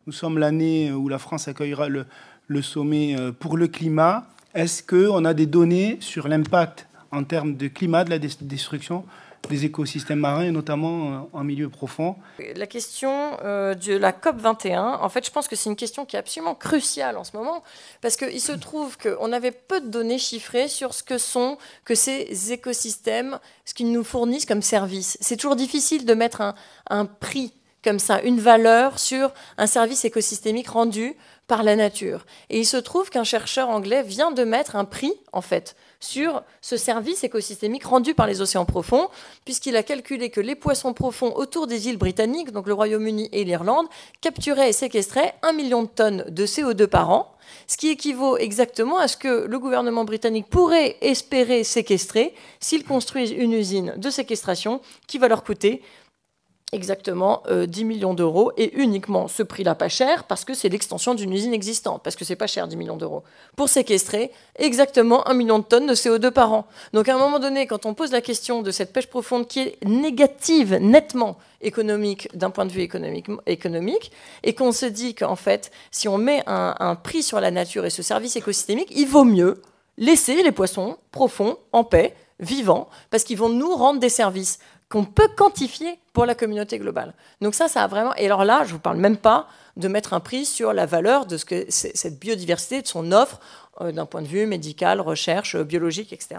nous sommes l'année où la France accueillera le sommet pour le climat. Est-ce qu'on a des données sur l'impact en termes de climat, de la destruction des écosystèmes marins, et notamment en milieu profond? La question de la COP21, en fait, je pense que c'est une question qui est absolument cruciale en ce moment, parce qu'il se trouve qu'on avait peu de données chiffrées sur ce que sont ces écosystèmes, ce qu'ils nous fournissent comme service. C'est toujours difficile de mettre un prix comme ça, une valeur sur un service écosystémique rendu par la nature. Et il se trouve qu'un chercheur anglais vient de mettre un prix, en fait, sur ce service écosystémique rendu par les océans profonds, puisqu'il a calculé que les poissons profonds autour des îles britanniques, donc le Royaume-Uni et l'Irlande, capturaient et séquestraient 1 million de tonnes de CO2 par an, ce qui équivaut exactement à ce que le gouvernement britannique pourrait espérer séquestrer s'ils construisent une usine de séquestration qui va leur coûter exactement 10 millions d'euros, et uniquement ce prix-là pas cher, parce que c'est l'extension d'une usine existante, parce que c'est pas cher 10 millions d'euros, pour séquestrer exactement 1 million de tonnes de CO2 par an. Donc à un moment donné, quand on pose la question de cette pêche profonde qui est négative, nettement économique, d'un point de vue économique, et qu'on se dit qu'en fait, si on met un prix sur la nature et ce service écosystémique, il vaut mieux laisser les poissons profonds en paix, vivants, parce qu'ils vont nous rendre des services qu'on peut quantifier pour la communauté globale. Donc ça a vraiment... Et alors là, je ne vous parle même pas de mettre un prix sur la valeur de ce que cette biodiversité, de son offre, d'un point de vue médical, recherche, biologique, etc.